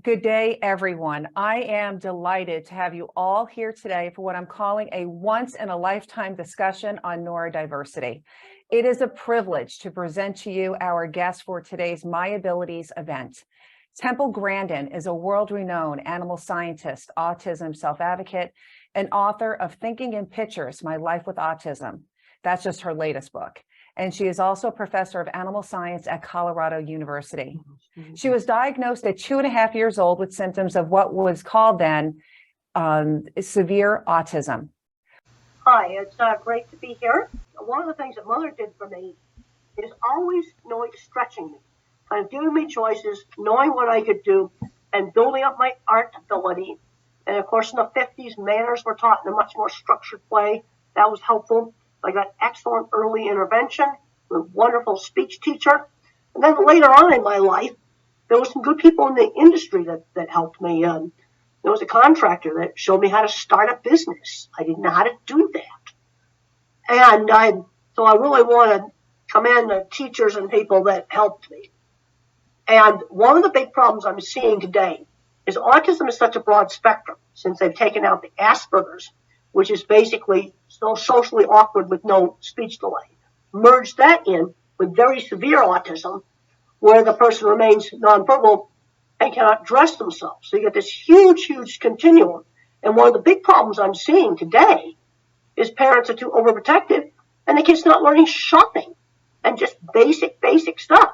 Good day, everyone. I am delighted to have you all here today for what I'm calling a once-in-a-lifetime discussion on neurodiversity. It is a privilege to present to you our guest for today's My Abilities event. Temple Grandin is a world-renowned animal scientist, autism self-advocate, and author of Thinking in Pictures, My Life with Autism. That's just her latest book. And she is also a professor of animal science at Colorado University. She was diagnosed at 2.5 years old with symptoms of what was called then severe autism. Hi, it's great to be here. One of the things that Mother did for me is always stretching me, kind of giving me choices, knowing what I could do, and building up my art ability. And of course, in the 50s, manners were taught in a much more structured way. That was helpful. I got excellent early intervention, a wonderful speech teacher. And then later on in my life, there were some good people in the industry that helped me. There was a contractor that showed me how to start a business. I didn't know how to do that. And so I really want to commend the teachers and people that helped me. And one of the big problems I'm seeing today is autism is such a broad spectrum since they've taken out the Asperger's, which is basically so socially awkward with no speech delay. Merge that in with very severe autism, where the person remains nonverbal and cannot dress themselves. So you get this huge continuum. And one of the big problems I'm seeing today is parents are too overprotective and the kids not learning shopping and just basic stuff.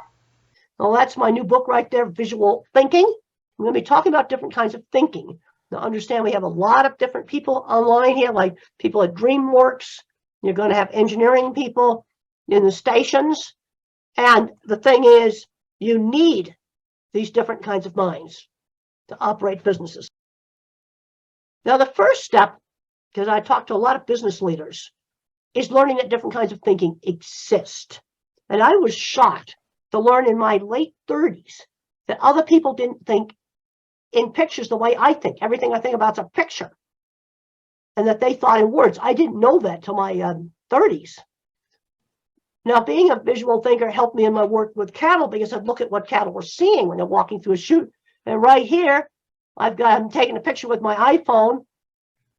Well, that's my new book right there, Visual Thinking. I'm going to be talking about different kinds of thinking. Now, understand we have a lot of different people online here, like people at DreamWorks. You're going to have engineering people in the stations. And the thing is, you need these different kinds of minds to operate businesses. Now, the first step, because I talked to a lot of business leaders, is learning that different kinds of thinking exist. And I was shocked to learn in my late 30s that other people didn't think in pictures the way I think. Everything I think about is a picture. And that they thought in words. I didn't know that till my 30s. Now, being a visual thinker helped me in my work with cattle because I'd look at what cattle were seeing when they're walking through a chute. And right here, I'm taking a picture with my iPhone,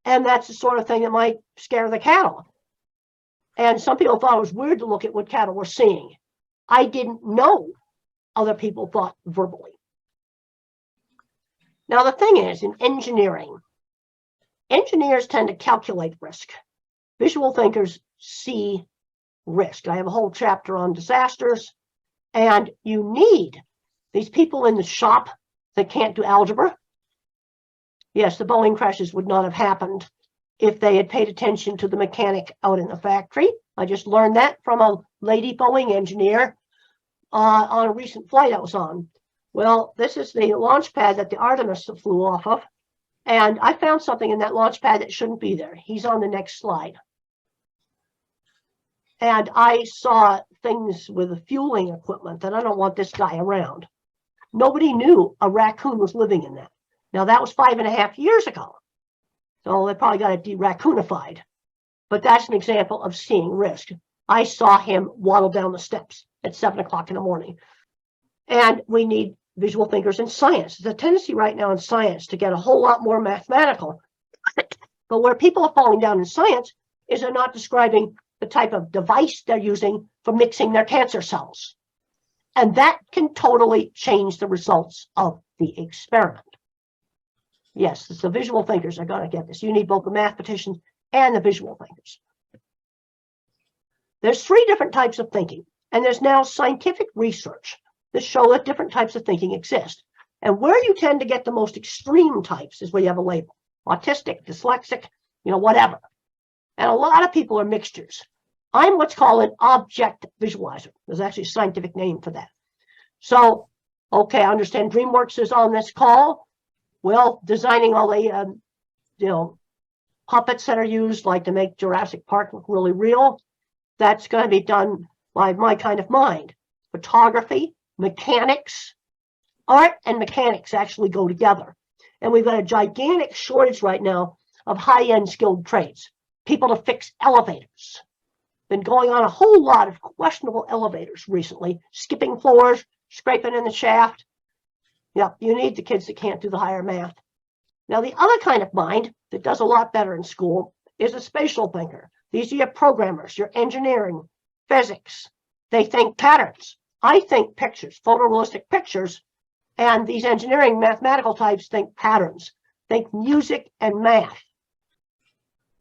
and that's the sort of thing that might scare the cattle. And some people thought it was weird to look at what cattle were seeing. I didn't know other people thought verbally. Now, the thing is, in engineering, engineers tend to calculate risk. Visual thinkers see risk. I have a whole chapter on disasters, and you need these people in the shop that can't do algebra. Yes, the Boeing crashes would not have happened if they had paid attention to the mechanic out in the factory. I just learned that from a lady Boeing engineer on a recent flight I was on. Well, this is the launch pad that the Artemis flew off of, and I found something in that launch pad that shouldn't be there. He's on the next slide. And I saw things with the fueling equipment that I don't want this guy around. Nobody knew a raccoon was living in that. Now, that was 5.5 years ago. So they probably got it de-raccoonified. But that's an example of seeing risk. I saw him waddle down the steps at 7 o'clock in the morning. And we need visual thinkers in science. There's a tendency right now in science to get a whole lot more mathematical. But where people are falling down in science is they're not describing the type of device they're using for mixing their cancer cells. And that can totally change the results of the experiment. Yes, it's the visual thinkers are going to get this. You need both the mathematicians and the visual thinkers. There's 3 different types of thinking, and there's now scientific research that show that different types of thinking exist. And where you tend to get the most extreme types is where you have a label. Autistic, dyslexic, whatever. And a lot of people are mixtures. I'm what's called an object visualizer. There's actually a scientific name for that. So, okay, I understand DreamWorks is on this call. Well, designing all the, puppets that are used, like to make Jurassic Park look really real, that's going to be done by my kind of mind. Photography, mechanics, art and mechanics actually go together. And we've got a gigantic shortage right now of high-end skilled trades. People to fix elevators. Been going on a whole lot of questionable elevators recently, skipping floors, scraping in the shaft. Yeah, you need the kids that can't do the higher math. Now, the other kind of mind that does a lot better in school is a spatial thinker. These are your programmers, your engineering, physics. They think patterns. I think pictures, photorealistic pictures, and these engineering mathematical types think patterns, think music and math.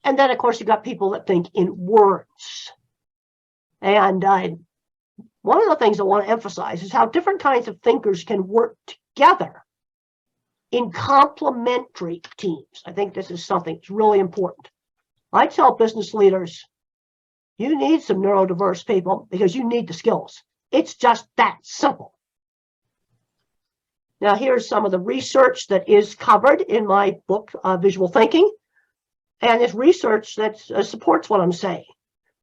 And then, of course, you've got people that think in words. And one of the things I want to emphasize is how different kinds of thinkers can work together in complementary teams. I think this is something that's really important. I tell business leaders, you need some neurodiverse people because you need the skills. It's just that simple. Now, here's some of the research that is covered in my book, Visual Thinking. And it's research that supports what I'm saying.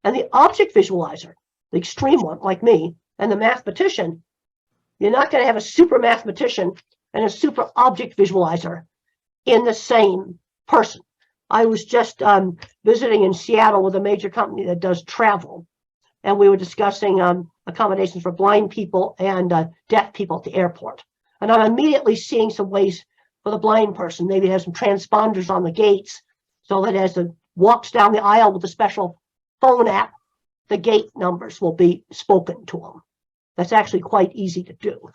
And the object visualizer, the extreme one, like me, and the mathematician, you're not going to have a super mathematician and a super object visualizer in the same person. I was just visiting in Seattle with a major company that does travel. And we were discussing accommodations for blind people and deaf people at the airport. And I'm immediately seeing some ways for the blind person, maybe have some transponders on the gates so that as it walks down the aisle with a special phone app, the gate numbers will be spoken to them. That's actually quite easy to do.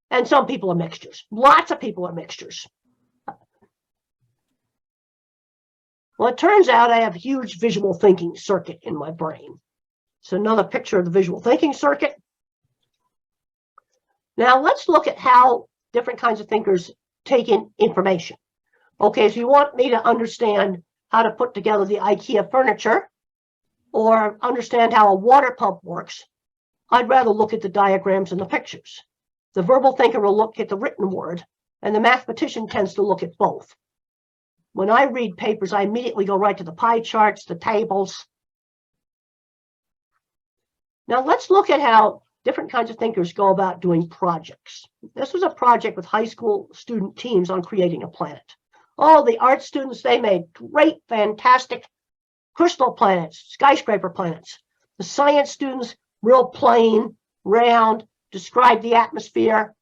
And some people are mixtures. Lots of people are mixtures. Well, it turns out I have a huge visual thinking circuit in my brain. So another picture of the visual thinking circuit. Now let's look at how different kinds of thinkers take in information. Okay, so you want me to understand how to put together the IKEA furniture or understand how a water pump works. I'd rather look at the diagrams and the pictures. The verbal thinker will look at the written word, and the mathematician tends to look at both. When I read papers, I immediately go right to the pie charts, the tables. Now let's look at how different kinds of thinkers go about doing projects. This was a project with high school student teams on creating a planet. Oh, the art students, they made great, fantastic crystal planets, skyscraper planets. The science students, real plain, round, described the atmosphere.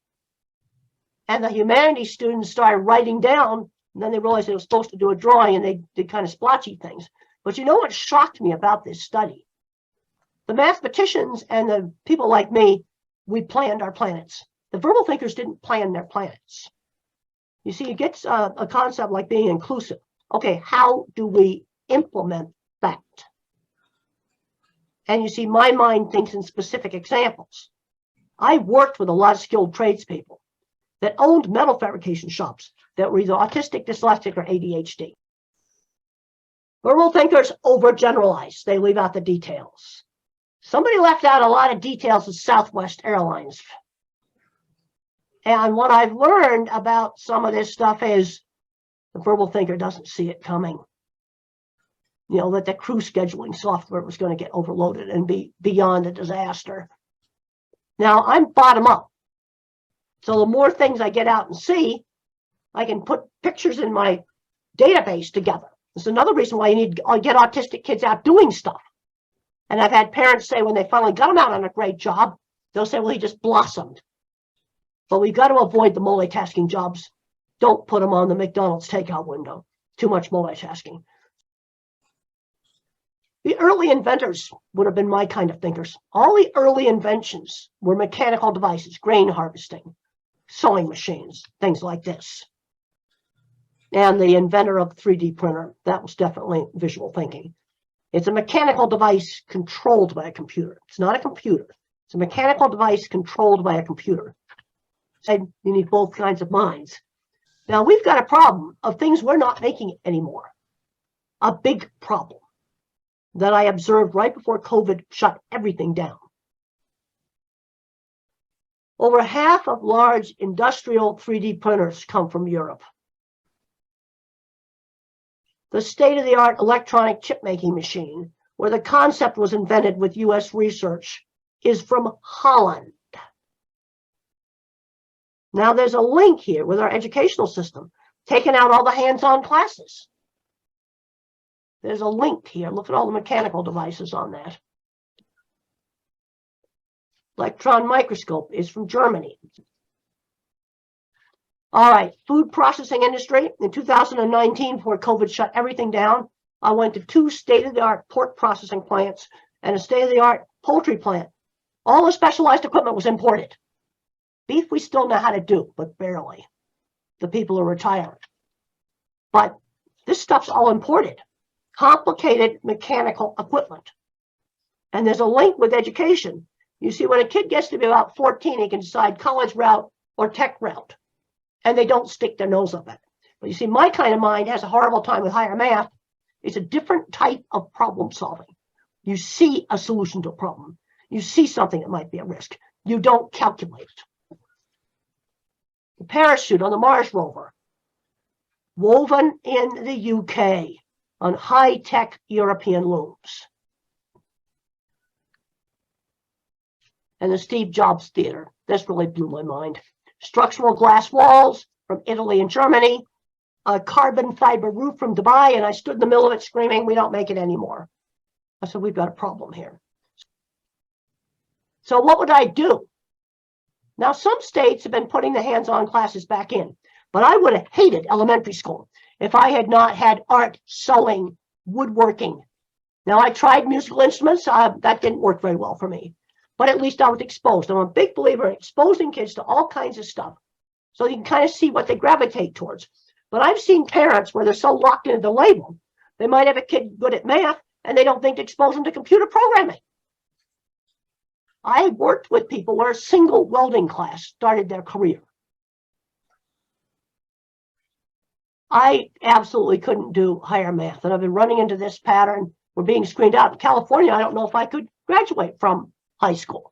And the humanities students started writing down, and then they realized they were supposed to do a drawing, and they did kind of splotchy things. But you know what shocked me about this study? The mathematicians and the people like me, we planned our planets. The verbal thinkers didn't plan their planets. You see, it gets a concept like being inclusive. Okay, how do we implement that? And you see, my mind thinks in specific examples. I worked with a lot of skilled tradespeople that owned metal fabrication shops that were either autistic, dyslexic, or ADHD. Verbal thinkers overgeneralize. They leave out the details. Somebody left out a lot of details of Southwest Airlines. And what I've learned about some of this stuff is the verbal thinker doesn't see it coming. You know, that the crew scheduling software was going to get overloaded and be beyond a disaster. Now, I'm bottom up. So the more things I get out and see, I can put pictures in my database together. It's another reason why you need to get autistic kids out doing stuff. And I've had parents say when they finally got him out on a great job, they'll say, well, he just blossomed. But we've got to avoid the multitasking jobs. Don't put them on the McDonald's takeout window. Too much multitasking. The early inventors would have been my kind of thinkers. All the early inventions were mechanical devices, grain harvesting, sewing machines, things like this. And the inventor of the 3D printer, that was definitely visual thinking. It's a mechanical device controlled by a computer. It's not a computer. It's a mechanical device controlled by a computer. And you need both kinds of minds. Now, we've got a problem of things we're not making anymore. A big problem that I observed right before COVID shut everything down. Over half of large industrial 3D printers come from Europe. The state-of-the-art electronic chip-making machine, where the concept was invented with U.S. research, is from Holland. Now, there's a link here with our educational system, taking out all the hands-on classes. There's a link here. Look at all the mechanical devices on that. Electron microscope is from Germany. All right, food processing industry. In 2019, before COVID shut everything down, I went to 2 state-of-the-art pork processing plants and a state-of-the-art poultry plant. All the specialized equipment was imported. Beef we still know how to do, but barely. The people are retiring. But this stuff's all imported. Complicated mechanical equipment. And there's a link with education. You see, when a kid gets to be about 14, he can decide college route or tech route. And they don't stick their nose up at it. But you see, my kind of mind has a horrible time with higher math. It's a different type of problem solving. You see a solution to a problem. You see something that might be a risk. You don't calculate it. The parachute on the Mars rover, woven in the UK on high-tech European looms. And the Steve Jobs Theater. This really blew my mind. Structural glass walls from Italy and Germany, a carbon fiber roof from Dubai, and I stood in the middle of it screaming, we don't make it anymore. I said, we've got a problem here. So what would I do? Now, some states have been putting the hands-on classes back in, but I would have hated elementary school if I had not had art, sewing, woodworking. Now, I tried musical instruments. That didn't work very well for me. But at least I was exposed. I'm a big believer in exposing kids to all kinds of stuff so you can kind of see what they gravitate towards. But I've seen parents where they're so locked into the label, they might have a kid good at math and they don't think to expose them to computer programming. I worked with people where a single welding class started their career. I absolutely couldn't do higher math, and I've been running into this pattern. We're being screened out. In California, I don't know if I could graduate from high school.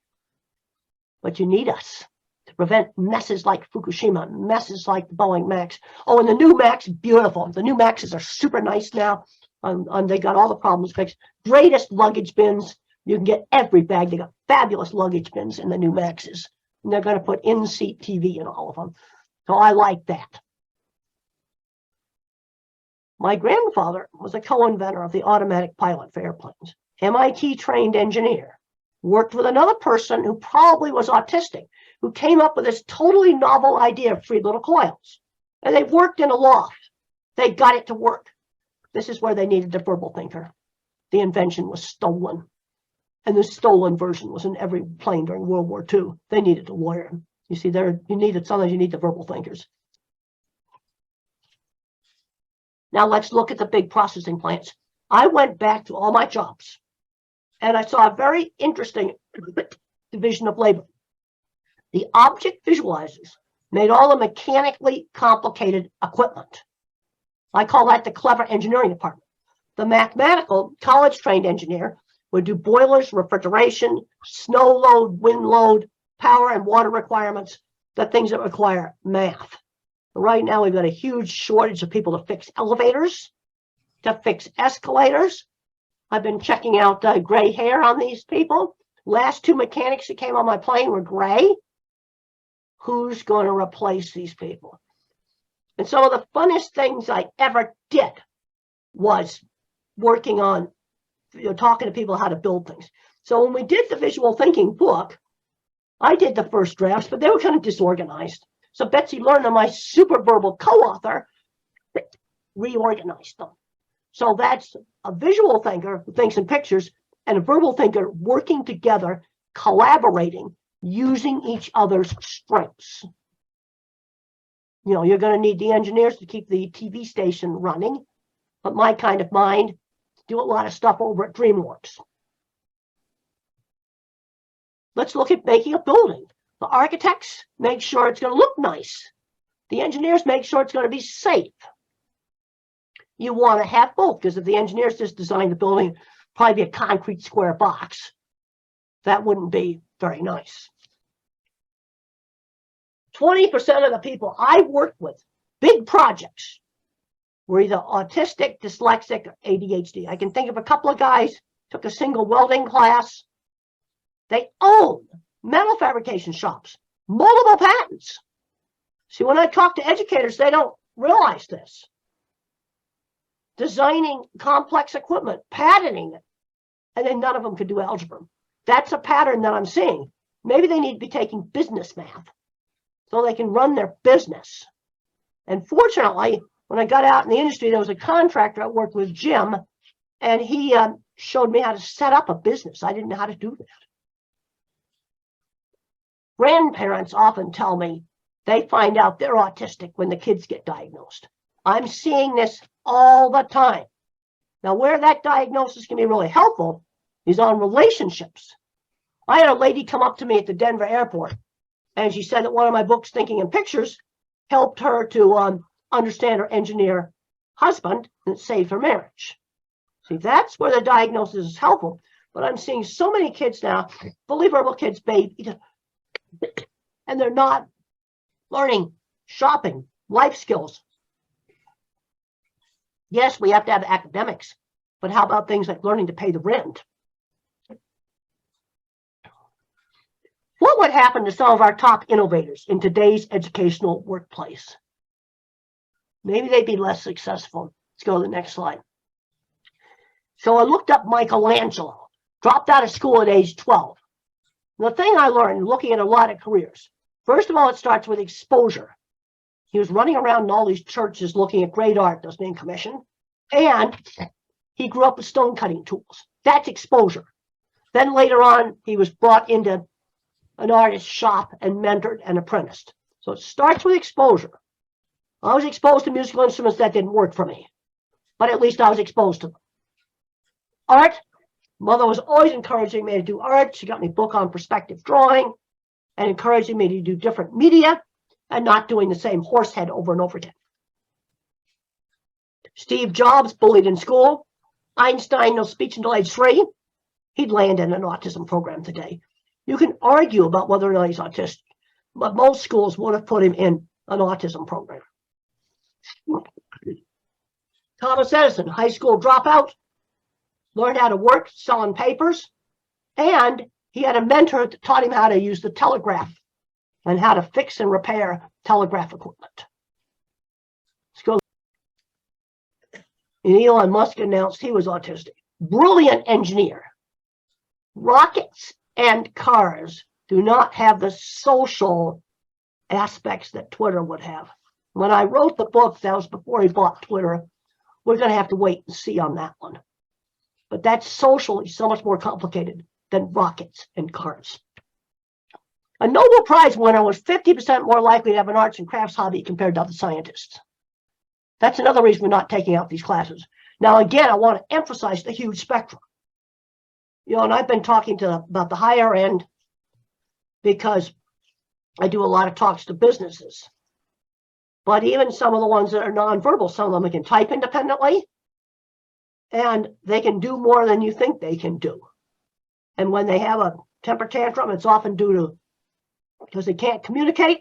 But you need us to prevent messes like Fukushima, messes like the Boeing Max. Oh, and the new Max, beautiful. The new Maxes are super nice now. They got all the problems fixed. Greatest luggage bins. You can get every bag. They got fabulous luggage bins in the new Maxes. And they're going to put in-seat TV in all of them. So I like that. My grandfather was a co-inventor of the automatic pilot for airplanes. MIT-trained engineer. Worked with another person who probably was autistic, who came up with this totally novel idea of 3 little coils. And they worked in a loft. They got it to work. This is where they needed the verbal thinker. The invention was stolen. And the stolen version was in every plane during World War II. They needed a lawyer. You see, sometimes you need the verbal thinkers. Now let's look at the big processing plants. I went back to all my jobs. And I saw a very interesting division of labor. The object visualizers made all the mechanically complicated equipment. I call that the clever engineering department. The mathematical college-trained engineer would do boilers, refrigeration, snow load, wind load, power and water requirements, the things that require math. Right now, we've got a huge shortage of people to fix elevators, to fix escalators. I've been checking out gray hair on these people. Last 2 mechanics that came on my plane were gray. Who's going to replace these people? And some of the funnest things I ever did was working on, talking to people how to build things. So when we did the visual thinking book, I did the first drafts, but they were kind of disorganized. So Betsy Lerner, my super verbal co-author, reorganized them. So that's a visual thinker who thinks in pictures and a verbal thinker working together, collaborating, using each other's strengths. You're going to need the engineers to keep the TV station running, but my kind of mind, do a lot of stuff over at DreamWorks. Let's look at making a building. The architects make sure it's going to look nice. The engineers make sure it's going to be safe. You want to have both, because if the engineers just designed the building, probably be a concrete square box. That wouldn't be very nice. 20% of the people I worked with, big projects, were either autistic, dyslexic, or ADHD. I can think of a couple of guys, took a single welding class. They own metal fabrication shops, multiple patents. See, when I talk to educators, they don't realize this. Designing complex equipment, patenting it, and then none of them could do algebra. That's a pattern that I'm seeing. Maybe they need to be taking business math so they can run their business. And fortunately, when I got out in the industry, there was a contractor I worked with, Jim, and he showed me how to set up a business. I didn't know how to do that. Grandparents often tell me they find out they're autistic when the kids get diagnosed. I'm seeing this all the time. Now, where that diagnosis can be really helpful is on relationships. I had a lady come up to me at the Denver airport, and she said that one of my books, Thinking in Pictures, helped her to understand her engineer husband and save her marriage. See, that's where the diagnosis is helpful. But I'm seeing so many kids now, fully verbal kids, baby, and they're not learning shopping, life skills. Yes, we have to have academics, but how about things like learning to pay the rent? What would happen to some of our top innovators in today's educational workplace? Maybe they'd be less successful. Let's go to the next slide. So I looked up Michelangelo, dropped out of school at age 12. The thing I learned looking at a lot of careers, first of all, it starts with exposure. He was running around in all these churches looking at great art, those being commissioned, and he grew up with stone cutting tools. That's exposure. Then later on, he was brought into an artist's shop and mentored and apprenticed. So it starts with exposure. I was exposed to musical instruments that didn't work for me, but at least I was exposed to them. Art, mother was always encouraging me to do art. She got me a book on perspective drawing and encouraging me to do different media and not doing the same horse head over and over again. Steve Jobs, bullied in school. Einstein, no speech until age 3. He'd land in an autism program today. You can argue about whether or not he's autistic, but most schools would have put him in an autism program. Thomas Edison, high school dropout, learned how to work selling papers, and he had a mentor that taught him how to use the telegraph and how to fix and repair telegraph equipment. Let's go. And Elon Musk announced he was autistic. Brilliant engineer. Rockets and cars do not have the social aspects that Twitter would have. When I wrote the book, that was before he bought Twitter. We're going to have to wait and see on that one. But that's socially so much more complicated than rockets and cars. A Nobel Prize winner was 50% more likely to have an arts and crafts hobby compared to other scientists. That's another reason we're not taking out these classes. Now, again, I want to emphasize the huge spectrum. You know, and I've been talking about the higher end because I do a lot of talks to businesses. But even some of the ones that are nonverbal, some of them can type independently, and they can do more than you think they can do. And when they have a temper tantrum, it's often due to because they can't communicate,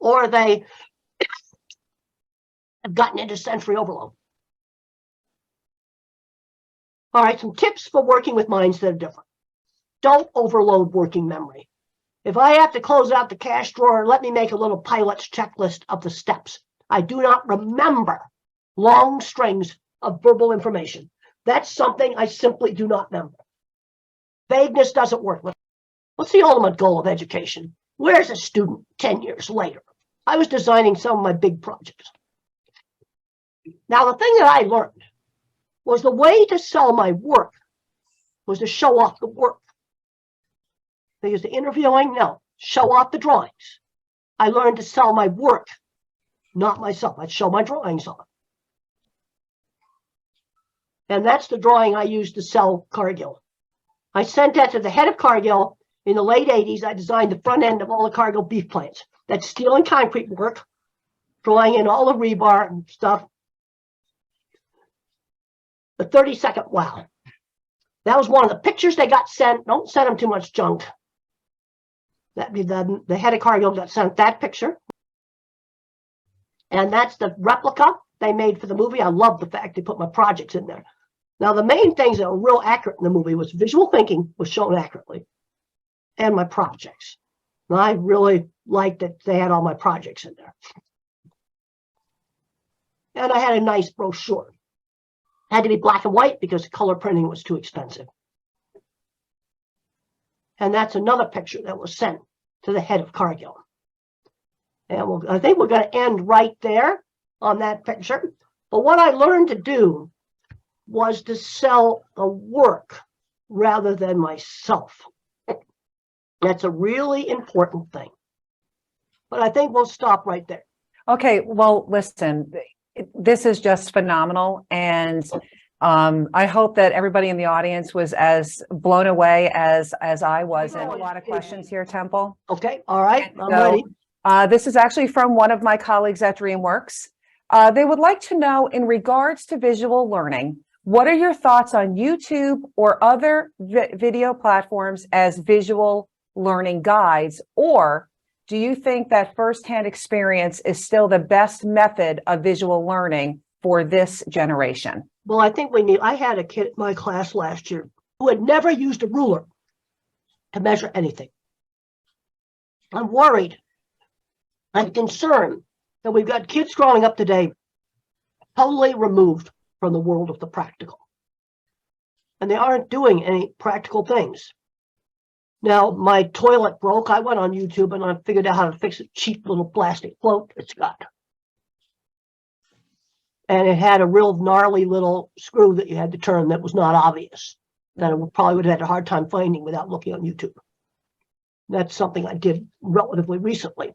or they have gotten into sensory overload. All right, some tips for working with minds that are different. Don't overload working memory. If I have to close out the cash drawer, let me make a little pilot's checklist of the steps. I do not remember long strings of verbal information. That's something I simply do not remember. Vagueness doesn't work. What's the ultimate goal of education? Where's a student 10 years later? I was designing some of my big projects. Now, the thing that I learned was the way to sell my work was to show off the work. Because the interviewing, no, show off the drawings. I learned to sell my work, not myself. I'd show my drawings on. And that's the drawing I used to sell Cargill. I sent that to the head of Cargill in the late 80s. I designed the front end of all the Cargill beef plants. That's steel and concrete work, drawing in all the rebar and stuff. The 30-second wow. That was one of the pictures they got sent. Don't send them too much junk. The head of Cargill got sent that picture. And that's the replica they made for the movie. I love the fact they put my projects in there. Now, the main things that were real accurate in the movie was visual thinking was shown accurately and my projects. And I really liked that they had all my projects in there. And I had a nice brochure. It had to be black and white because color printing was too expensive. And that's another picture that was sent to the head of Cargill. And I think we're going to end right there on that picture. But what I learned to do was to sell a work rather than myself. That's a really important thing. But I think we'll stop right there. Okay, well, listen, this is just phenomenal. And I hope that everybody in the audience was as blown away as I was. And a lot of questions here, Temple. Okay, all right, I'm So, ready. This is actually from one of my colleagues at DreamWorks. They would like to know, in regards to visual learning, what are your thoughts on YouTube or other video platforms as visual learning guides? Or do you think that firsthand experience is still the best method of visual learning for this generation? Well, I think I had a kid in my class last year who had never used a ruler to measure anything. I'm worried. I'm concerned that we've got kids growing up today totally removed from the world of the practical. And they aren't doing any practical things. Now, my toilet broke. I went on YouTube and I figured out how to fix a cheap little plastic float it's got. And it had a real gnarly little screw that you had to turn that was not obvious, that I probably would have had a hard time finding without looking on YouTube. That's something I did relatively recently.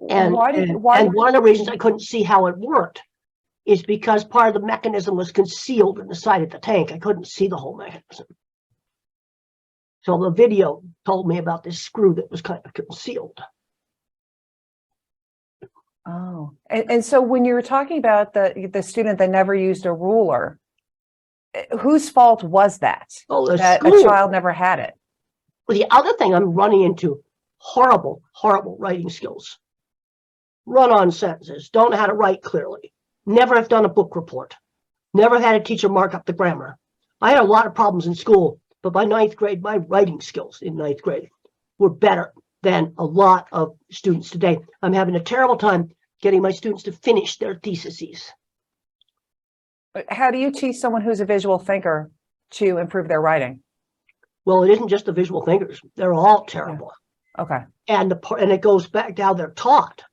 And one of the reasons I couldn't see how it worked is because part of the mechanism was concealed in the side of the tank. I couldn't see the whole mechanism. So the video told me about this screw that was kind of concealed. Oh, and so when you were talking about the student that never used a ruler, whose fault was that? Oh, that a child never had it? Well, the other thing, I'm running into horrible, horrible writing skills. Run-on sentences, don't know how to write clearly, never have done a book report, never had a teacher mark up the grammar. I had a lot of problems in school, but by ninth grade, my writing skills in ninth grade were better than a lot of students today. I'm having a terrible time getting my students to finish their theses. How do you teach someone who's a visual thinker to improve their writing? Well, it isn't just the visual thinkers. They're all terrible. Yeah. Okay. And it goes back to how they're taught.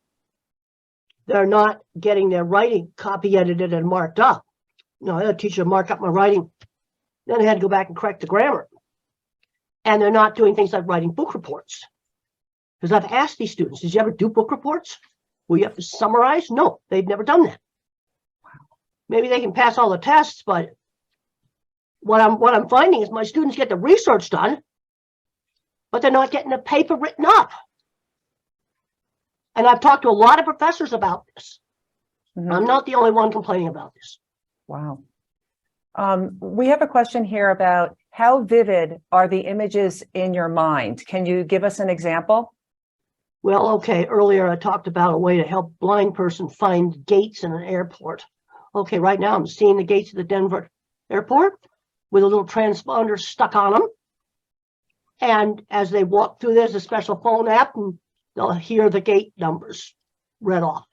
They're not getting their writing copy edited and marked up. No, I had a teacher mark up my writing. Then I had to go back and correct the grammar. And they're not doing things like writing book reports. Because I've asked these students, did you ever do book reports where you have to summarize? No, they've never done that. Wow. Maybe they can pass all the tests, but what I'm finding is my students get the research done, but they're not getting the paper written up. And I've talked to a lot of professors about this. Mm-hmm. I'm not the only one complaining about this. Wow. We have a question here about how vivid are the images in your mind? Can you give us an example? Well, okay, earlier I talked about a way to help a blind person find gates in an airport. Okay, right now I'm seeing the gates of the Denver airport with a little transponder stuck on them. And as they walk through, there's a special phone app and they'll hear the gate numbers read off.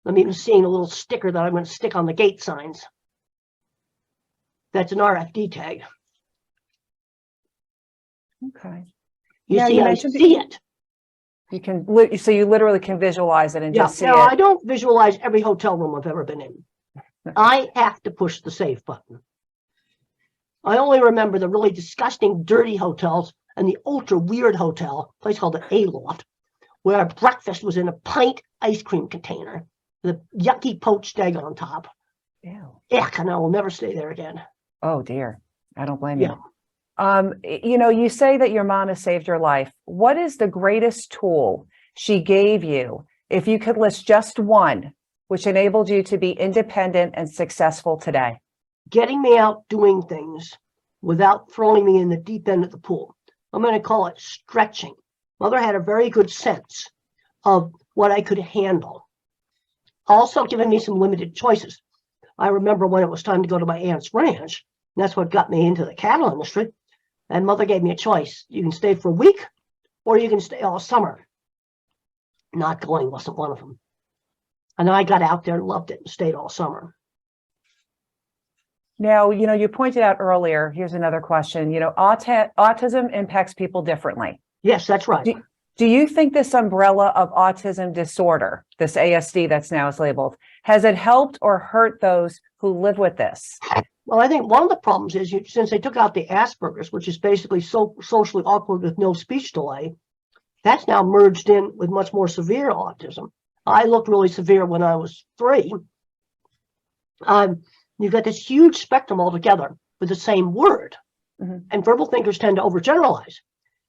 I'm even seeing a little sticker that I'm going to stick on the gate signs. That's an RFD tag. Okay. You see, I see it. You can, so you literally can visualize it and just see it. I don't visualize every hotel room I've ever been in. I have to push the save button. I only remember the really disgusting, dirty hotels and the ultra weird hotel, a place called the A-Loft, where our breakfast was in a pint ice cream container, the yucky poached egg on top. Ew. Ugh, and I will never stay there again. Oh dear, I don't blame you. You know, you say that your mom has saved your life. What is the greatest tool she gave you, if you could list just one, which enabled you to be independent and successful today? Getting me out doing things without throwing me in the deep end of the pool. I'm going to call it stretching. Mother had a very good sense of what I could handle. Also giving me some limited choices. I remember when it was time to go to my aunt's ranch, and that's what got me into the cattle industry. And Mother gave me a choice. You can stay for a week or you can stay all summer. Not going wasn't one of them. And I got out there and loved it and stayed all summer. Now, you know, you pointed out earlier, here's another question, you know, autism impacts people differently. Yes, that's right. Do you think this umbrella of autism disorder, this ASD that's now is labeled, has it helped or hurt those who live with this? Well, I think one of the problems is since they took out the Asperger's, which is basically socially awkward with no speech delay, that's now merged in with much more severe autism. I looked really severe when I was 3. You've got this huge spectrum altogether with the same word. Mhm. And verbal thinkers tend to overgeneralize.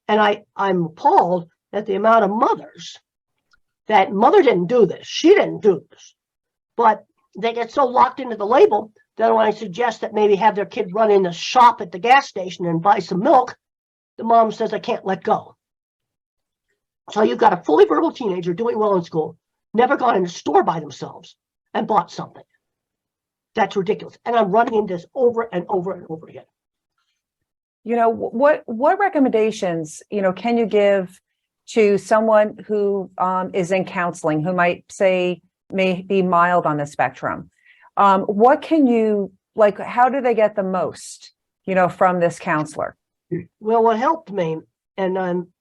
And I'm appalled at the amount of mothers that mother didn't do this, she didn't do this, but they get so locked into the label that when I suggest that maybe have their kid run in the shop at the gas station and buy some milk, the mom says, I can't let go. So you've got a fully verbal teenager doing well in school, never gone in a store by themselves and bought something. That's ridiculous. And I'm running into this over and over and over again. You know, what recommendations, can you give to someone who is in counseling, who might say may be mild on the spectrum? What can you, how do they get the most, from this counselor? Well, what helped me, and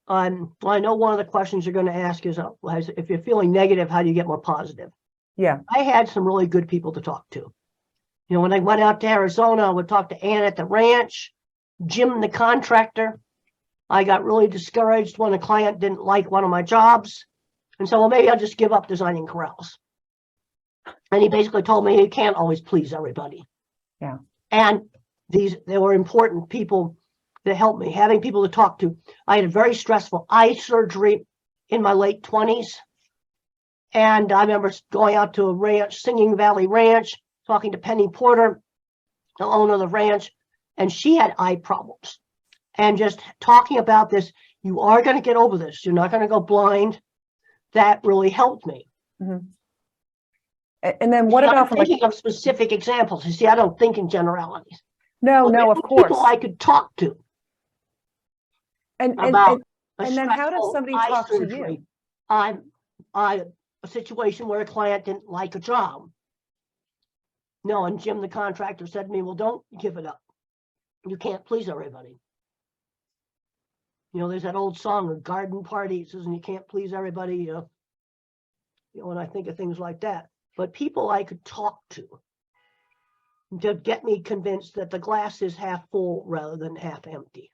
I know one of the questions you're going to ask is, if you're feeling negative, how do you get more positive? Yeah. I had some really good people to talk to. When I went out to Arizona, I would talk to Ann at the ranch, Jim, the contractor. I got really discouraged when a client didn't like one of my jobs. And so, well, maybe I'll just give up designing corrals. And he basically told me you can't always please everybody. Yeah. And they were important people that helped me, having people to talk to. I had a very stressful eye surgery in my late 20s. And I remember going out to a ranch, Singing Valley Ranch, talking to Penny Porter, the owner of the ranch, and she had eye problems. And just talking about this, you are going to get over this. You're not going to go blind. That really helped me. Mm-hmm. And then what about I'm thinking of specific examples? You see, I don't think in generalities. No, of course. People I could talk to. And about and then how does somebody talk to you? A situation where a client didn't like a job. No, and Jim, the contractor, said to me, well, don't give it up. You can't please everybody. There's that old song, a garden party, it says, and you can't please everybody, and I think of things like that. But people I could talk to get me convinced that the glass is half full rather than half empty.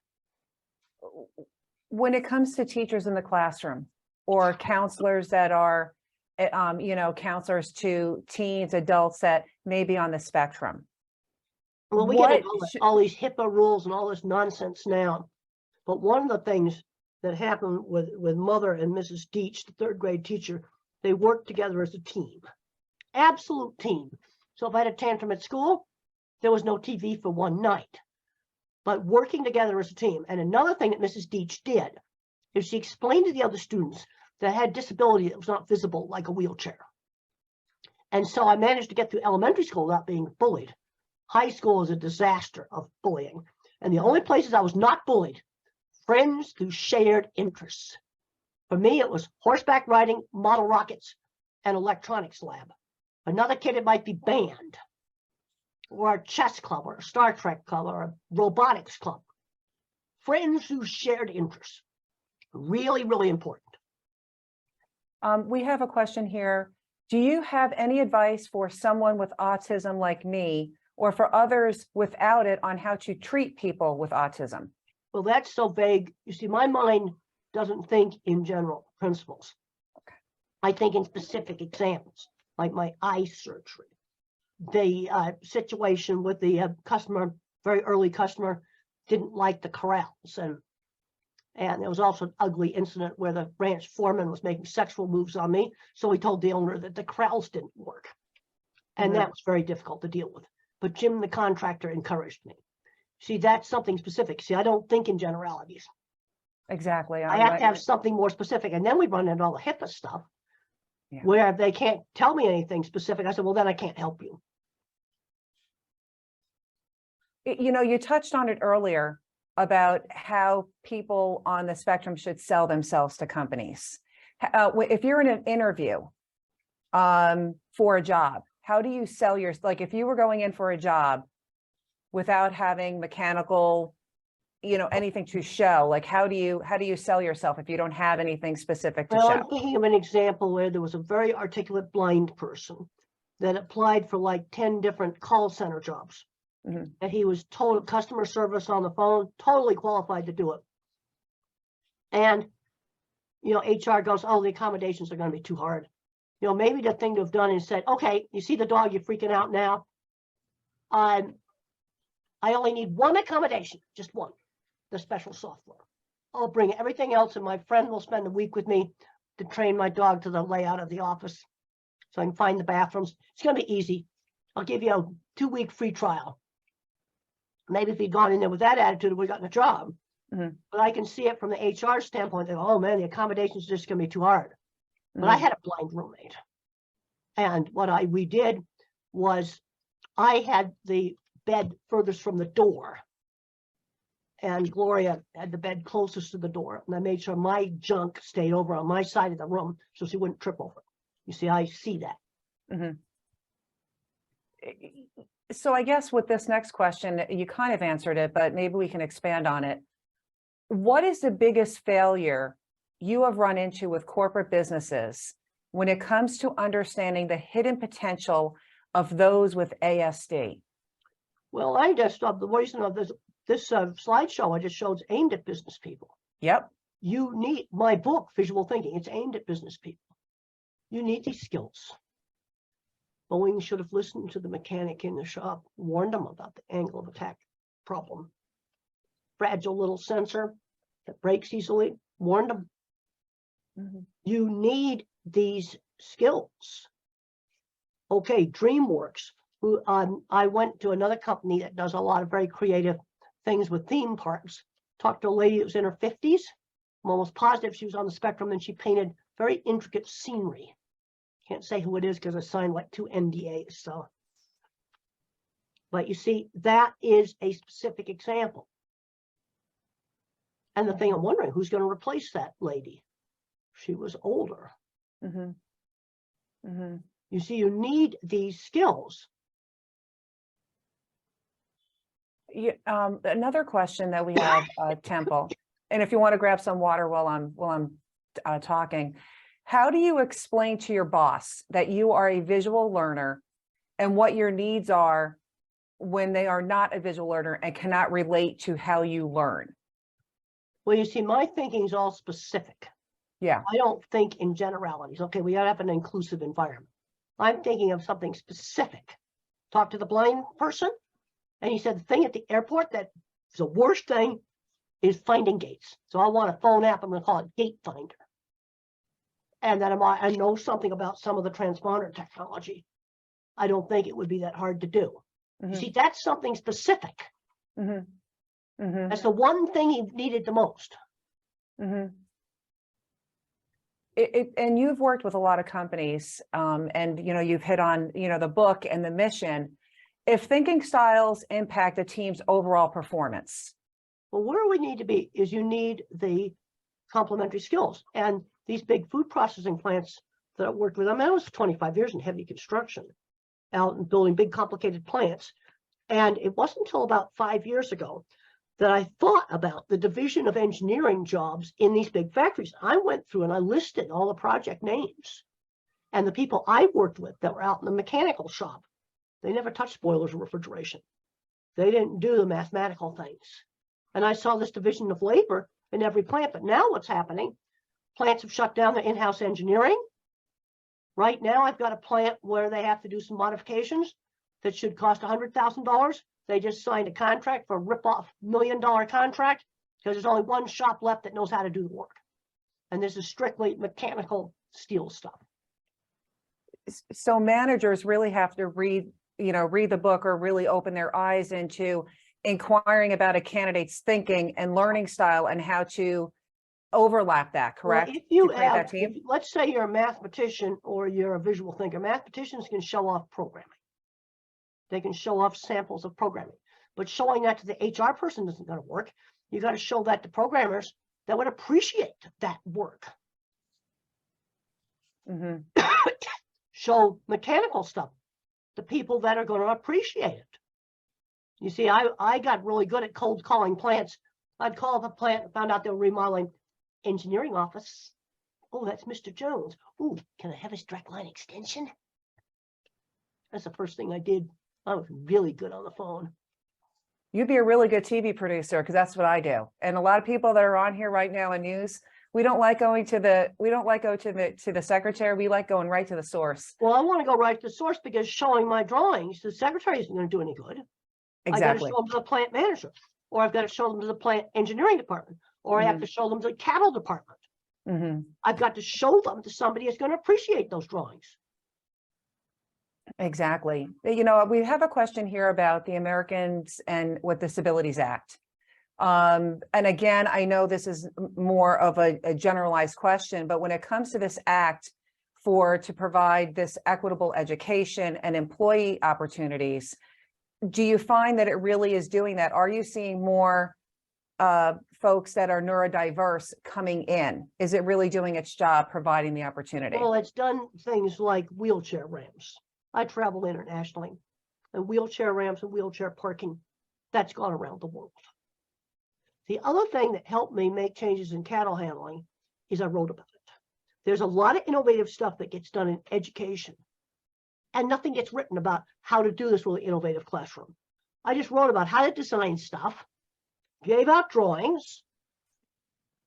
When it comes to teachers in the classroom or counselors that are, counselors to teens, adults that may be on the spectrum. Well, we get all these HIPAA rules and all this nonsense now. But one of the things that happened with Mother and Mrs. Deach, the 3rd grade teacher, they worked together as a team, absolute team. So if I had a tantrum at school, there was no TV for one night, but working together as a team. And another thing that Mrs. Deach did is she explained to the other students that had disability that was not visible, like a wheelchair. And so I managed to get through elementary school without being bullied. High school is a disaster of bullying. And the only places I was not bullied, friends who shared interests. For me, it was horseback riding, model rockets, and electronics lab. Another kid, it might be band, or a chess club, or a Star Trek club, or a robotics club. Friends who shared interests. Really, really important. We have a question here. Do you have any advice for someone with autism like me, or for others without it, on how to treat people with autism? Well, that's so vague. You see, my mind doesn't think in general principles. Okay. I think in specific examples, like my eye surgery, the situation with the customer, very early customer, didn't like the corrals. And there was also an ugly incident where the ranch foreman was making sexual moves on me. So he told the owner that the corrals didn't work. And that was very difficult to deal with. But Jim, the contractor, encouraged me. See, that's something specific. See, I don't think in generalities. Exactly. I have to have something more specific. And then we run into all the HIPAA stuff where they can't tell me anything specific. I said, well, then I can't help you. You touched on it earlier about how people on the spectrum should sell themselves to companies. If you're in an interview for a job, how do you sell if you were going in for a job without having mechanical anything to show? Like, how do you sell yourself if you don't have anything specific to Well, show? I'm thinking of an example where there was a very articulate blind person that applied for like 10 different call center jobs. Mhm. And he was told customer service on the phone, totally qualified to do it. And, HR goes, oh, the accommodations are going to be too hard. Maybe the thing to have done is said, okay, you see the dog, you're freaking out now. I only need one accommodation, just one, the special software. I'll bring everything else, and my friend will spend a week with me to train my dog to the layout of the office so I can find the bathrooms. It's going to be easy. I'll give you a 2-week free trial. Maybe if he'd gone in there with that attitude, we'd gotten a job. Mhm. But I can see it from the HR standpoint. That, oh man, the accommodations are just going to be too hard. But I had a blind roommate, and what we did was I had the bed furthest from the door, and Gloria had the bed closest to the door, and I made sure my junk stayed over on my side of the room so she wouldn't trip over it. You see, I see that. Mhm. So I guess with this next question, you kind of answered it, but maybe we can expand on it. What is the biggest failure you have run into with corporate businesses when it comes to understanding the hidden potential of those with ASD? Well, I just the reason of this slideshow I just showed is aimed at business people. Yep. You need my book, Visual Thinking. It's aimed at business people. You need these skills. Boeing should have listened to the mechanic in the shop, warned them about the angle of attack problem. Fragile little sensor that breaks easily, warned them. Mm-hmm. You need these skills. Okay, DreamWorks. I went to another company that does a lot of very creative things with theme parks. Talked to a lady that was in her 50s. I'm almost positive she was on the spectrum, and she painted very intricate scenery. Can't say who it is because I signed like 2 NDAs. So, but you see, that is a specific example. And the thing I'm wondering, who's going to replace that lady? She was older. Mm-hmm. Mm-hmm. You see, you need these skills. Another question that we have, Temple, and if you want to grab some water while I'm talking, how do you explain to your boss that you are a visual learner and what your needs are when they are not a visual learner and cannot relate to how you learn? Well, you see, my thinking is all specific. Yeah. I don't think in generalities. Okay, we gotta have an inclusive environment. I'm thinking of something specific. Talk to the blind person, and he said the thing at the airport that is the worst thing is finding gates. So I want a phone app. I'm going to call it Gate Finder. And then I know something about some of the transponder technology. I don't think it would be that hard to do. Mm-hmm. You see, that's something specific. Mm-hmm. Mm-hmm. That's the one thing he needed the most. Mm-hmm. And you've worked with a lot of companies, and you've hit on the book and the mission. If thinking styles impact a team's overall performance, well, where we need to be is you need the complementary skills. And these big food processing plants that I worked with, I was 25 years in heavy construction, out and building big complicated plants. And it wasn't until about 5 years ago that I thought about the division of engineering jobs in these big factories. I went through and I listed all the project names and the people I worked with that were out in the mechanical shop. They never touched boilers or refrigeration. They didn't do the mathematical things. And I saw this division of labor in every plant. But now what's happening? Plants have shut down their in-house engineering. Right now, I've got a plant where they have to do some modifications that should cost $100,000. They just signed a contract for a rip-off $1 million contract because there's only one shop left that knows how to do the work. And this is strictly mechanical steel stuff. So managers really have to read the book or really open their eyes into inquiring about a candidate's thinking and learning style and how to overlap that, correct? Well, if you to create have, that team? let's say you're a mathematician or you're a visual thinker. Mathematicians can show off programming. They can show off samples of programming. But showing that to the HR person isn't going to work. You got to show that to programmers that would appreciate that work. Mm-hmm. Show mechanical stuff to people that are going to appreciate it. You see, I got really good at cold calling plants I'd call up a plant and found out they were remodeling engineering office. Oh, that's Mr. Jones. Ooh, can I have his direct line extension? That's the first thing I did. I was really good on the phone. You'd be a really good TV producer, because that's what I do. And a lot of people that are on here right now in news, we don't like going to the secretary. We like going right to the source. Well, I want to go right to the source, because showing my drawings, the secretary isn't going to do any good. Exactly. I got to show them to the plant manager, or I've got to show them to the plant engineering department, or I have to show them to the cattle department. I've got to show them to somebody who's going to appreciate those drawings. Exactly. You know, we have a question here about the Americans and with Disabilities Act. And again, I know this is more of a generalized question, but when it comes to this act to provide this equitable education and employee opportunities, do you find that it really is doing that? Are you seeing more folks that are neurodiverse coming in? Is it really doing its job providing the opportunity? Well, it's done things like wheelchair ramps. I travel internationally, and wheelchair ramps and wheelchair parking, that's gone around the world. The other thing that helped me make changes in cattle handling is I wrote about it. There's a lot of innovative stuff that gets done in education, and nothing gets written about how to do this with an innovative classroom. I just wrote about how to design stuff, gave out drawings,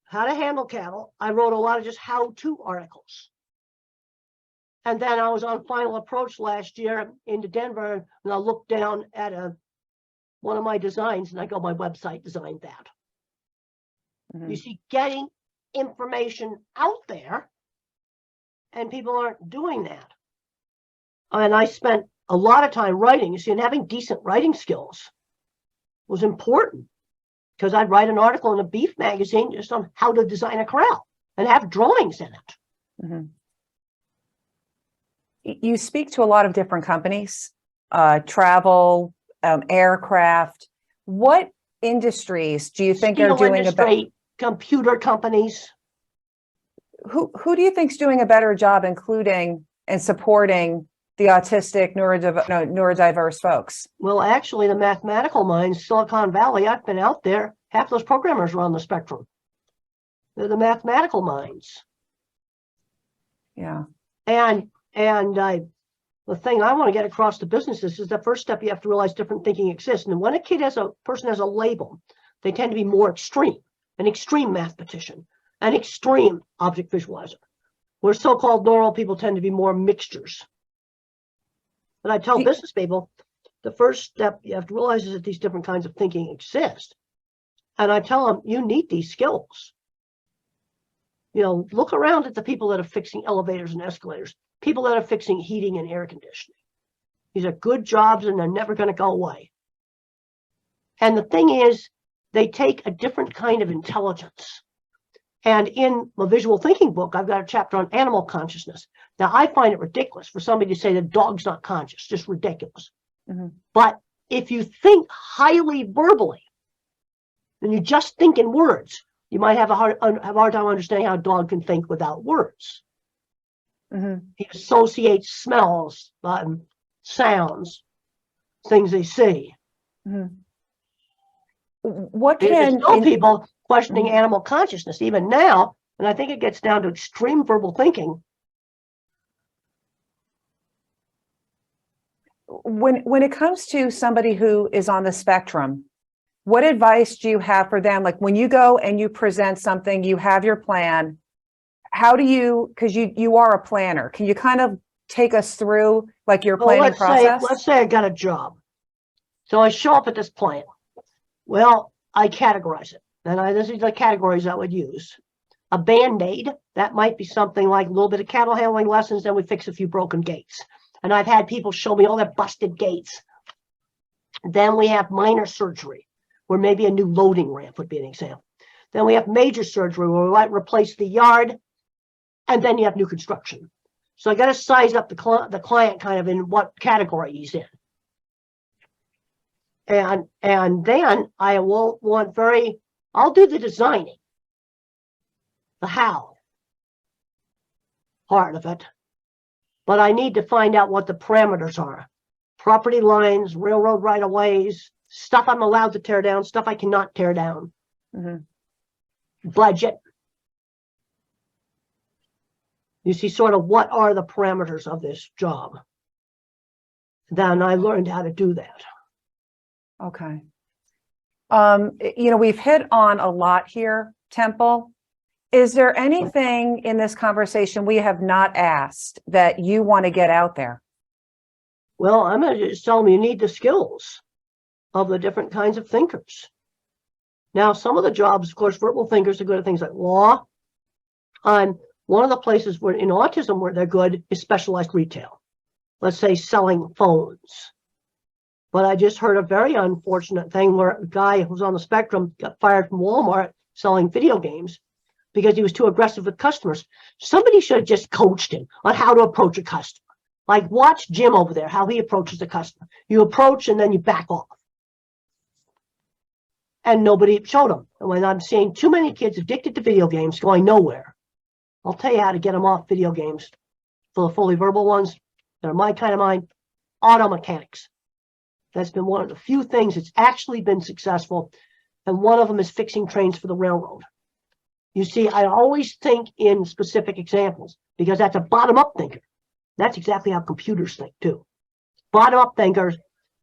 how to handle cattle. I wrote a lot of just how-to articles. And then I was on Final Approach last year into Denver, and I looked down at one of my designs, and I go, my website designed that. You see, getting information out there, and people aren't doing that. And I spent a lot of time writing, you see, and having decent writing skills was important, because I'd write an article in a beef magazine just on how to design a corral and have drawings in it. You speak to a lot of different companies, travel, aircraft. What industries do you think are doing a better? Computer companies. Who do you think is doing a better job including and supporting the autistic neurodiverse folks? Well, actually, the mathematical minds, Silicon Valley, I've been out there. Half those programmers are on the spectrum. They're the mathematical minds. Yeah. And the thing I want to get across to businesses is the first step you have to realize different thinking exists. And when a person has a label, they tend to be more extreme, an extreme mathematician, an extreme object visualizer, where so-called normal people tend to be more mixtures. But I tell business people, the first step you have to realize is that these different kinds of thinking exist. And I tell them, you need these skills. You know, look around at the people that are fixing elevators and escalators, people that are fixing heating and air conditioning. These are good jobs, and they're never going to go away. And the thing is, they take a different kind of intelligence. And in my visual thinking book, I've got a chapter on animal consciousness. Now, I find it ridiculous for somebody to say the dog's not conscious, just ridiculous. But if you think highly verbally, and you just think in words, you might have a hard time understanding how a dog can think without words. He associates smells, sounds, things they see. What There's can still people questioning animal consciousness even now, and I think it gets down to extreme verbal thinking. When it comes to somebody who is on the spectrum, what advice do you have for them? Like when you go and you present something, you have your plan. How do you, because you are a planner, can you kind of take us through like your planning process? Let's say I got a job. So I show up at this plant. Well, I categorize it. And this is the categories I would use. A Band-Aid, that might be something like a little bit of cattle handling lessons, then we fix a few broken gates. And I've had people show me all their busted gates. Then we have minor surgery, where maybe a new loading ramp would be an example. Then we have major surgery, where we might replace the yard, and then you have new construction. So I got to size up the client kind of in what category he's in. And then I will want I'll do the designing, the how part of it, but I need to find out what the parameters are. Property lines, railroad right-of-ways, stuff I'm allowed to tear down, stuff I cannot tear down. budget. You see sort of what are the parameters of this job. Then I learned how to do that. Okay. We've hit on a lot here, Temple. Is there anything in this conversation we have not asked that you want to get out there? Well, I'm going to just tell them you need the skills of the different kinds of thinkers. Now, some of the jobs, of course, verbal thinkers are good at things like law. And one of the places where in autism where they're good is specialized retail. Let's say selling phones. But I just heard a very unfortunate thing where a guy who's on the spectrum got fired from Walmart selling video games because he was too aggressive with customers. Somebody should have just coached him on how to approach a customer. Like watch Jim over there, how he approaches the customer. You approach and then you back off. And nobody showed him. And when I'm seeing too many kids addicted to video games going nowhere, I'll tell you how to get them off video games. For the fully verbal ones that are my kind of mind, auto mechanics. That's been one of the few things that's actually been successful. And one of them is fixing trains for the railroad. You see, I always think in specific examples because that's a bottom-up thinker. That's exactly how computers think too. Bottom-up thinkers,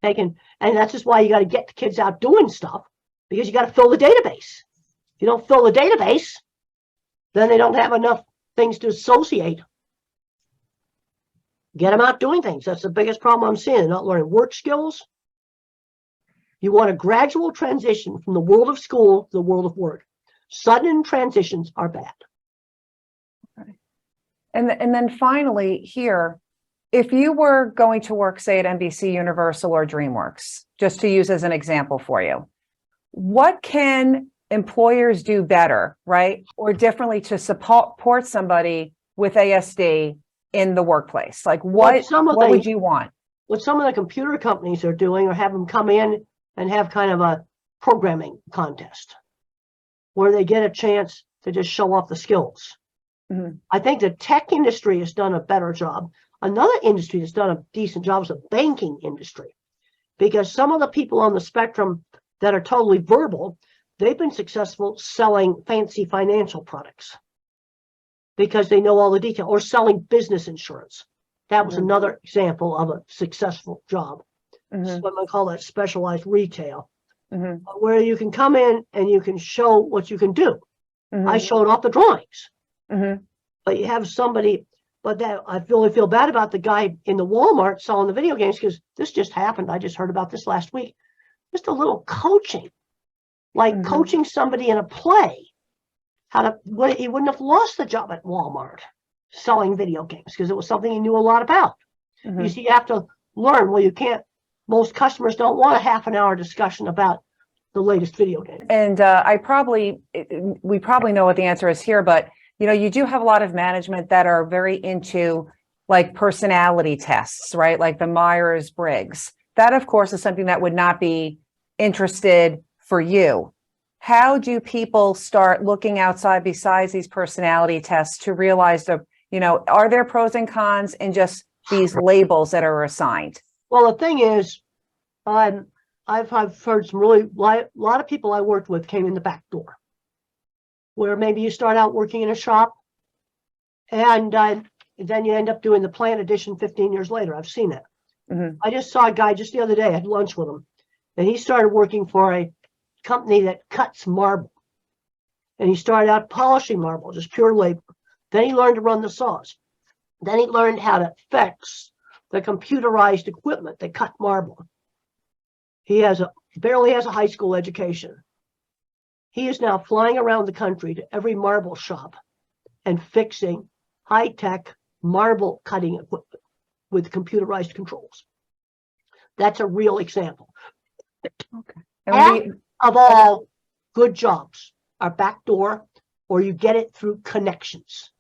and that's just why you got to get the kids out doing stuff because you got to fill the database. If you don't fill the database, then they don't have enough things to associate. Get them out doing things. That's the biggest problem I'm seeing. They're not learning work skills. You want a gradual transition from the world of school to the world of work. Sudden transitions are bad. Okay. And then finally here, if you were going to work, say, at NBC Universal or DreamWorks, just to use as an example for you, what can employers do better, right? Or differently to support somebody with ASD in the workplace? Like what would you want? What some of the computer companies are doing or have them come in and have kind of a programming contest where they get a chance to just show off the skills. Mm-hmm. I think the tech industry has done a better job. Another industry that's done a decent job is the banking industry, because some of the people on the spectrum that are totally verbal, they've been successful selling fancy financial products because they know all the detail, or selling business insurance. That was another example of a successful job. So what I call that specialized retail, where you can come in and you can show what you can do. I showed off the drawings, but you have somebody, but that I really feel bad about the guy in the Walmart selling the video games because this just happened. I just heard about this last week. Just a little coaching, like coaching somebody in a play, he wouldn't have lost the job at Walmart selling video games because it was something he knew a lot about. You see, you have to learn. Well, you can't. Most customers don't want a half an hour discussion about the latest video game. And we probably know what the answer is here, but you do have a lot of management that are very into like personality tests, right? Like the Myers-Briggs. That, of course, is something that would not be interested for you. How do people start looking outside besides these personality tests to realize that, are there pros and cons in just these labels that are assigned? Well, the thing is, I've heard some a lot of people I worked with came in the back door, where maybe you start out working in a shop and then you end up doing the plant edition 15 years later. I've seen that. I just saw a guy just the other day. I had lunch with him, and he started working for a company that cuts marble. And he started out polishing marble, just pure labor. Then he learned to run the saws. Then he learned how to fix the computerized equipment that cut marble. He barely has a high school education. He is now flying around the country to every marble shop and fixing high-tech marble cutting equipment with computerized controls. That's a real example. Okay. Half of all good jobs are backdoor, or you get it through connections.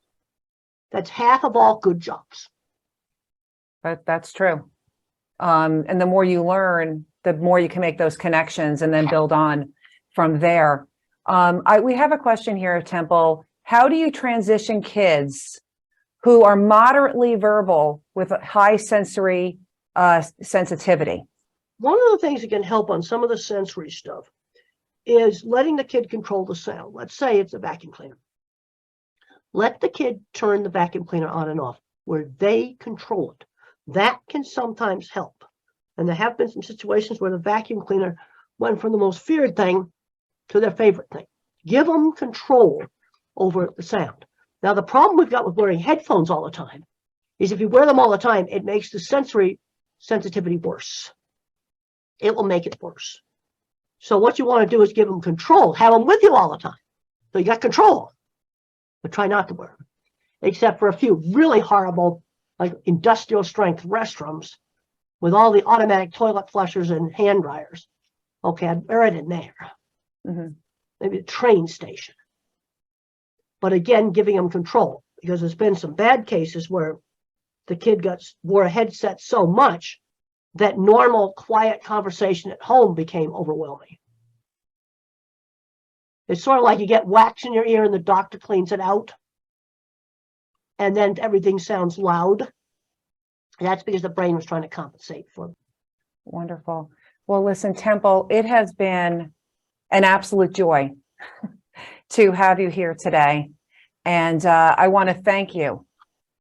That's half of all good jobs. That's true. And the more you learn, the more you can make those connections and then build on from there. We have a question here, Temple. How do you transition kids who are moderately verbal with a high sensory sensitivity? One of the things that can help on some of the sensory stuff is letting the kid control the sound. Let's say it's a vacuum cleaner. Let the kid turn the vacuum cleaner on and off where they control it. That can sometimes help. And there have been some situations where the vacuum cleaner went from the most feared thing to their favorite thing. Give them control over the sound. Now, the problem we've got with wearing headphones all the time is if you wear them all the time, it makes the sensory sensitivity worse. It will make it worse. So what you want to do is give them control. Have them with you all the time. So you got control. But try not to wear them. Except for a few really horrible, like industrial strength restrooms with all the automatic toilet flushers and hand dryers. Okay, I'd wear it in there. Mm-hmm. Maybe a train station. But again, giving them control, because there's been some bad cases where the kid wore a headset so much that normal, quiet conversation at home became overwhelming. It's sort of like you get wax in your ear and the doctor cleans it out, and then everything sounds loud. And that's because the brain was trying to compensate for it. Wonderful. Well, listen, Temple, it has been an absolute joy to have you here today. And I want to thank you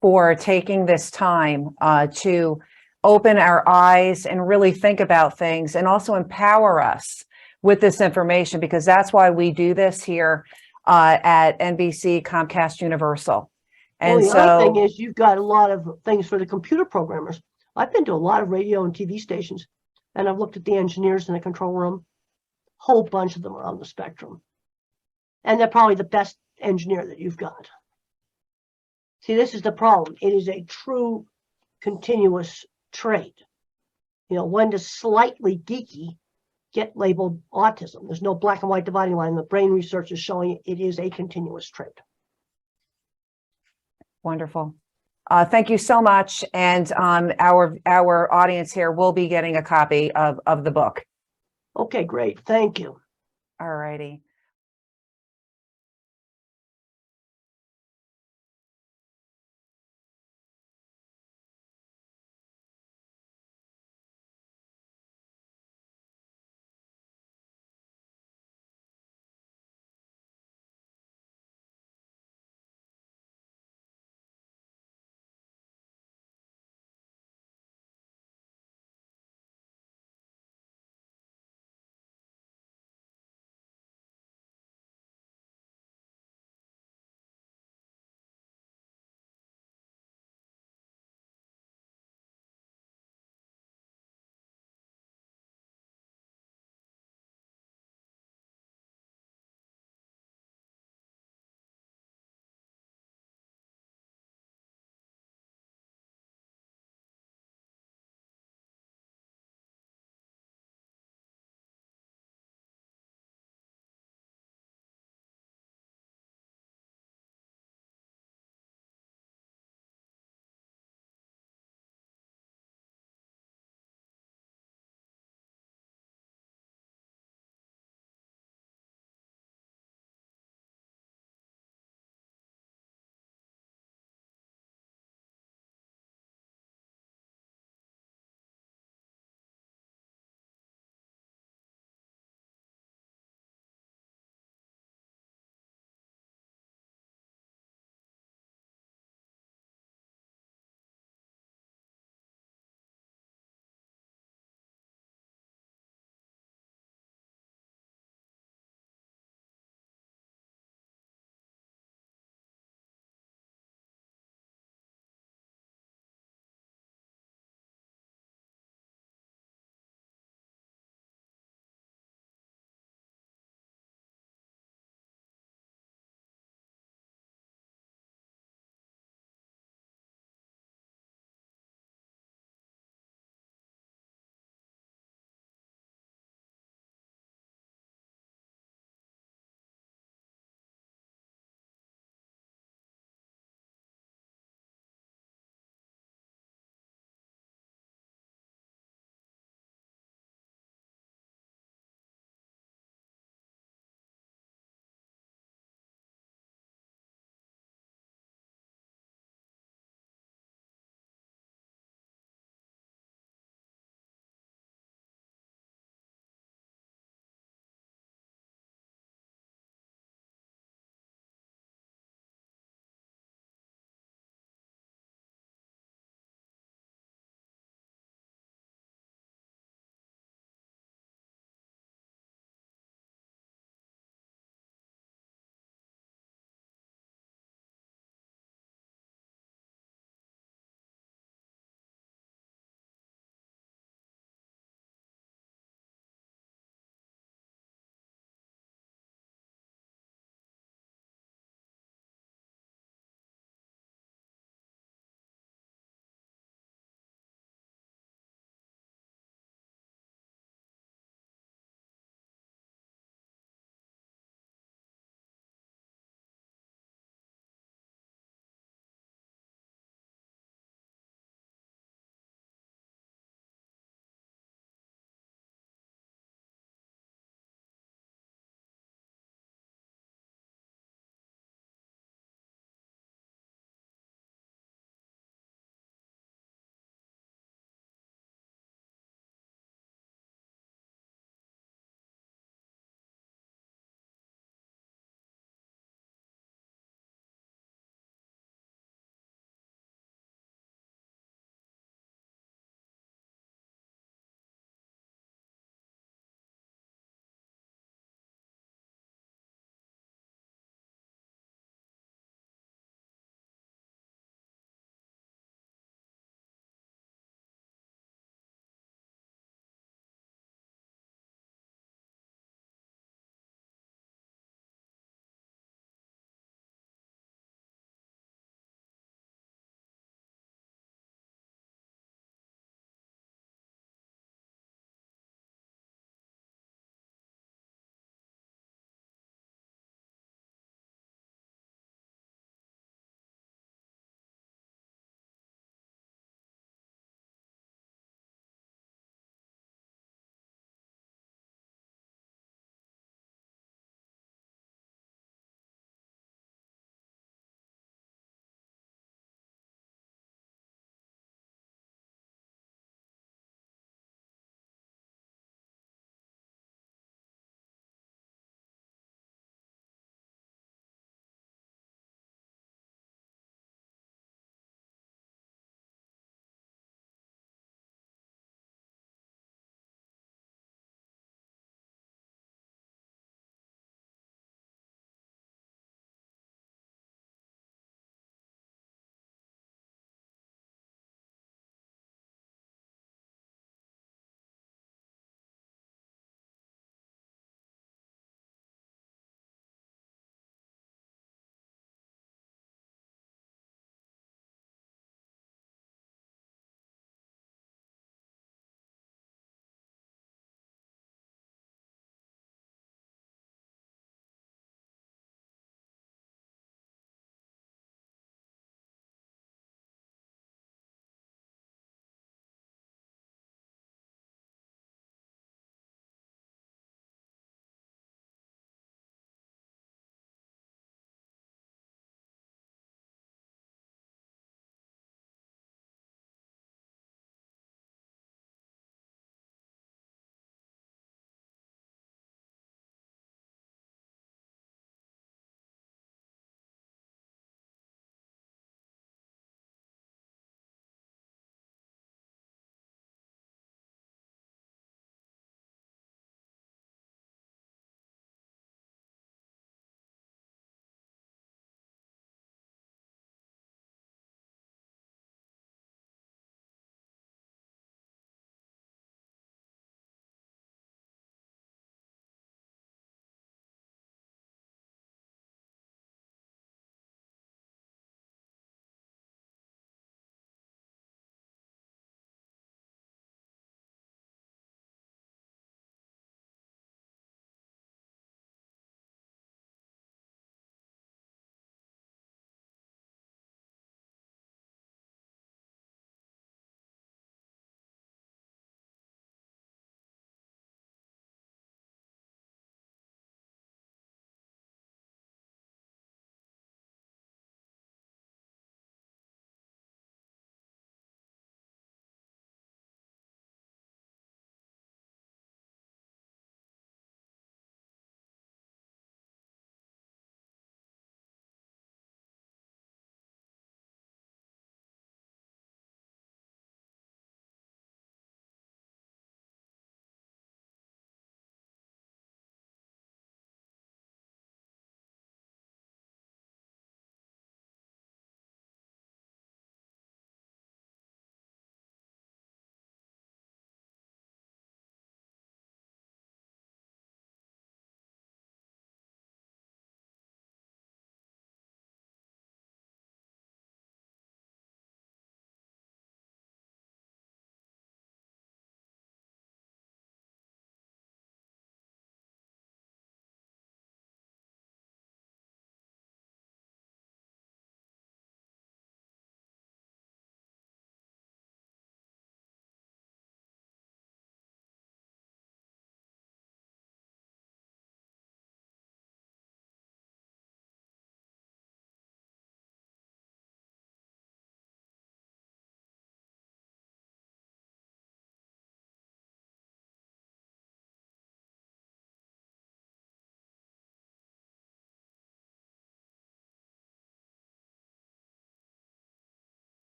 for taking this time to open our eyes and really think about things and also empower us with this information, because that's why we do this here at NBC Comcast Universal. And well, the other thing is you've got a lot of things for the computer programmers. I've been to a lot of radio and TV stations, and I've looked at the engineers in the control room. Whole bunch of them are on the spectrum. And they're probably the best engineer that you've got. See, this is the problem. It is a true continuous trait. You know, when does slightly geeky get labeled autism? There's no black and white dividing line. The brain research is showing it is a continuous trait. Wonderful. Thank you so much. And our audience here will be getting a copy of the book. Okay, great. Thank you. All righty.